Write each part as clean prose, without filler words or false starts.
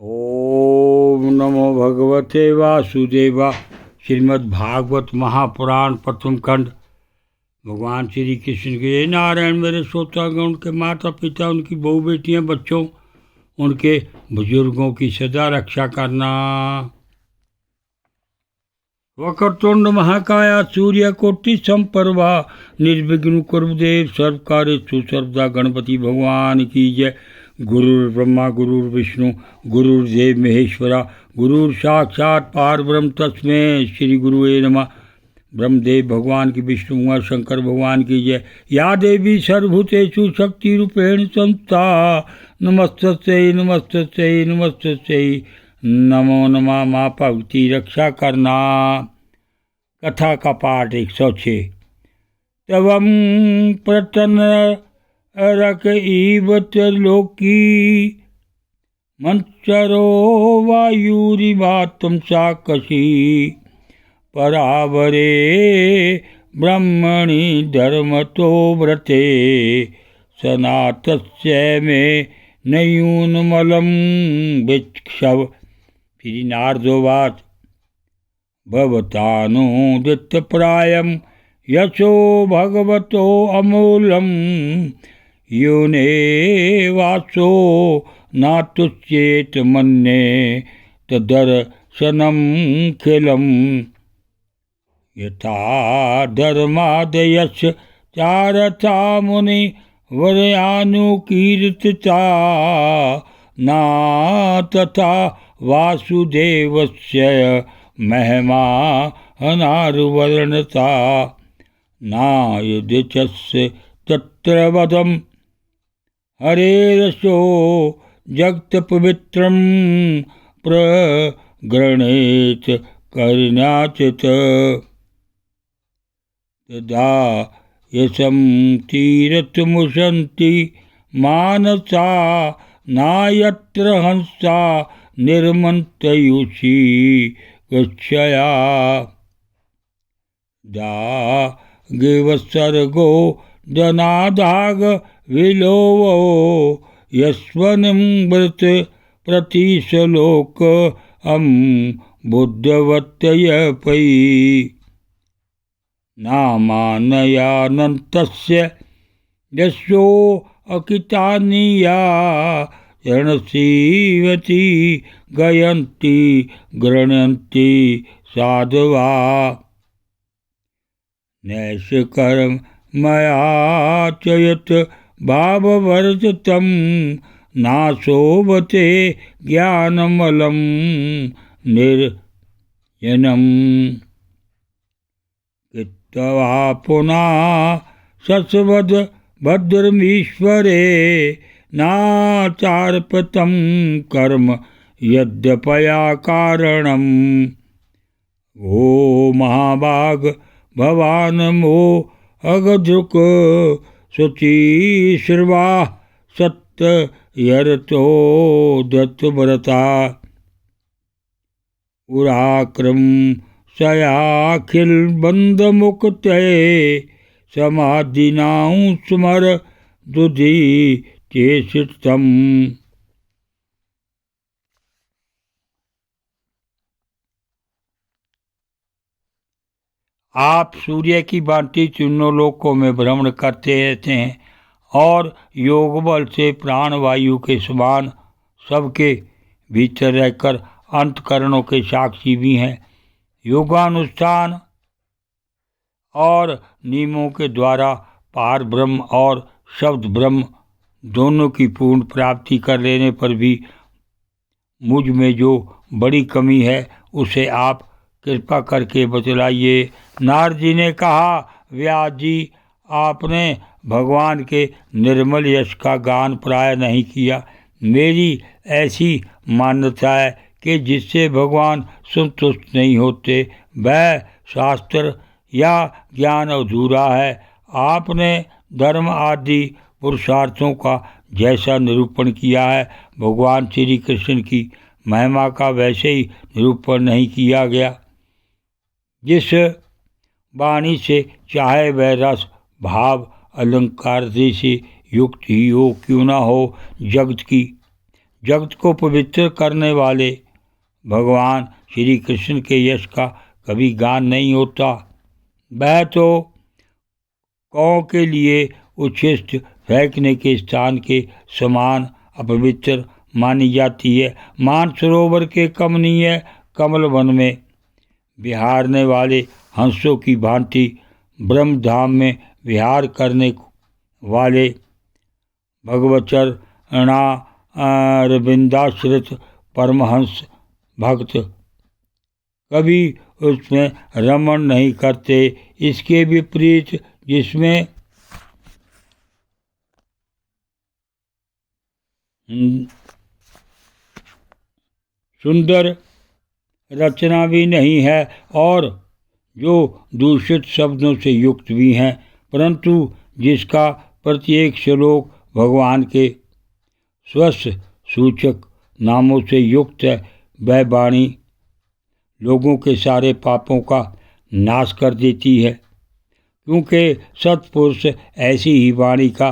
ओम नमो भगवते वासुदेवा। श्रीमद्भागवत महापुराण प्रथम खंड। भगवान श्री कृष्ण के नारायण मेरे श्रोतागण, उनके माता पिता, उनकी बहू बेटियां, बच्चों, उनके बुजुर्गों की सदा रक्षा करना। वक्रतुंड महाकाया सूर्यकोटि समप्रभा निर्विघ्न कुरुदेव सर्वकार्येषु सर्वदा। गणपति भगवान की जय। गुरुर्ब्रह्मा गुरुर्विष्णु गुरुर्देव महेश्वरा। गुरुर साक्षात पारब्रह्म तस्मै श्री गुरुवे नमः। ब्रह्मदेव भगवान की, विष्णु कुमार शंकर भगवान की जय। या देवी सर्वभूतेषु शक्ति रूपेण संस्था। नमस्तस्यै नमस्तस्यै नमस्तस्यै नमो नमः। माँ भगवती रक्षा करना। कथा का पाठ 106। तवं प्रतन रक इवत लोकी मंचरो वायुरिवातम साकशी। परावरे ब्रह्मणि धर्मतो व्रते सनातस्य में नयूनमलम भिक्षव। फिर नारदोवाच भवतानुदित प्रायम यशो भगवतो अमूलम। योने वासो नातुच्येत मन्ये तदर्शनम खिलम। यथा धर्मादयश्च चारथा मुनि वर्यानुकीर्तिता ना तथा वासुदेवस्य महिमा अनार्वर्णता। नायदिचस्य तत्र वदम् हरेरसो जगत्पवित्रं प्रगृह्णेत कर्ण्याचित्। तदा यशं तीरथमुशन्ति मानसा नायत्र हंसा निर्मन्तयुषी गच्छया। दागिवसर्गो जनादाग विलोवो यस्वनिमृत प्रतिशलोक बुद्धवत्यय पै। नामानयानन्तस्य यशो अकितानीया रणसीवती गयन्ति गृह्णन्ति साधवा। नैष्कर्म मया चयत भाववर्जितं नाशोभते ज्ञानमलं निर्यनम्। कृत्वा पुनः शश्वद भद्रमीश्वरे नाचार्पतं कर्म यद्यपया कारणम्। ओ महाभाग भवान मो अगधृक शुचिश्रवा सत्य यरतो दत्तव्रता। उराक्रम सयाखिल बंद मुक्तये समाधिनां स्मर दुधि चेषितम्। आप सूर्य की भांति तीनों लोकों में भ्रमण करते रहते हैं और योग बल से प्राण वायु के समान सबके भीतर रहकर अंतकरणों के साक्षी भी हैं। योगानुष्ठान और नियमों के द्वारा पार ब्रह्म और शब्द ब्रह्म दोनों की पूर्ण प्राप्ति कर लेने पर भी मुझ में जो बड़ी कमी है उसे आप कृपा करके बतलाइए। नारद जी ने कहा, व्यास जी, आपने भगवान के निर्मल यश का गान प्राय नहीं किया। मेरी ऐसी मान्यता है कि जिससे भगवान संतुष्ट नहीं होते वह शास्त्र या ज्ञान अधूरा है। आपने धर्म आदि पुरुषार्थों का जैसा निरूपण किया है, भगवान श्री कृष्ण की महिमा का वैसे ही निरूपण नहीं किया गया। जिस वाणी से चाहे वह रस भाव अलंकार से युक्त ही हो क्यों ना हो, जगत की जगत को पवित्र करने वाले भगवान श्री कृष्ण के यश का कभी गान नहीं होता। वह तो कौ के लिए उच्छिष्ट फेंकने के स्थान के समान अपवित्र मानी जाती है। मानसरोवर के कमनीय कमल वन में विहारने वाले हंसों की भांति ब्रह्मधाम में विहार करने वाले भगवचरणा रविंदाश्रित परमहंस भक्त कभी उसमें रमण नहीं करते। इसके विपरीत जिसमें सुंदर रचना भी नहीं है और जो दूषित शब्दों से युक्त भी हैं, परंतु जिसका प्रत्येक श्लोक भगवान के स्वस्य सूचक नामों से युक्त है, वह वाणी लोगों के सारे पापों का नाश कर देती है। क्योंकि सत्पुरुष ऐसी ही वाणी का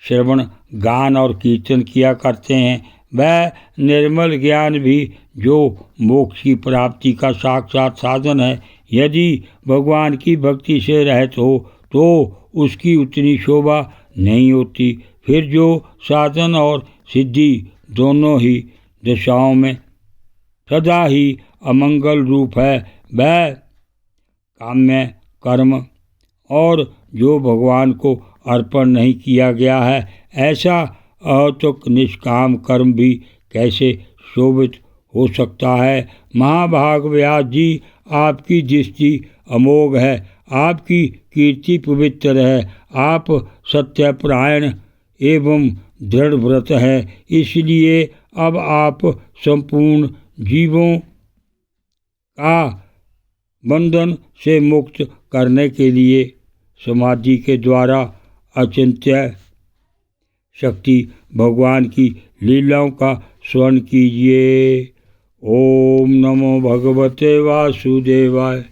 श्रवण, गान और कीर्तन किया करते हैं। वह निर्मल ज्ञान भी जो मोक्ष की प्राप्ति का साक्षात साधन है, यदि भगवान की भक्ति से रहित हो तो उसकी उतनी शोभा नहीं होती। फिर जो साधन और सिद्धि दोनों ही दिशाओं में सदा ही अमंगल रूप है, वह काम्य कर्म और जो भगवान को अर्पण नहीं किया गया है, ऐसा अहेतुक निष्काम कर्म भी कैसे शोभित हो सकता है। महाभाग व्यास जी, आपकी दृष्टि अमोघ है, आपकी कीर्ति पवित्र है, आप सत्यपरायण एवं दृढ़ व्रत है। इसलिए अब आप संपूर्ण जीवों का बंधन से मुक्त करने के लिए समाधि के द्वारा अचिंत्य शक्ति भगवान की लीलाओं का स्मरण कीजिए। ओम नमो भगवते वासुदेवाय।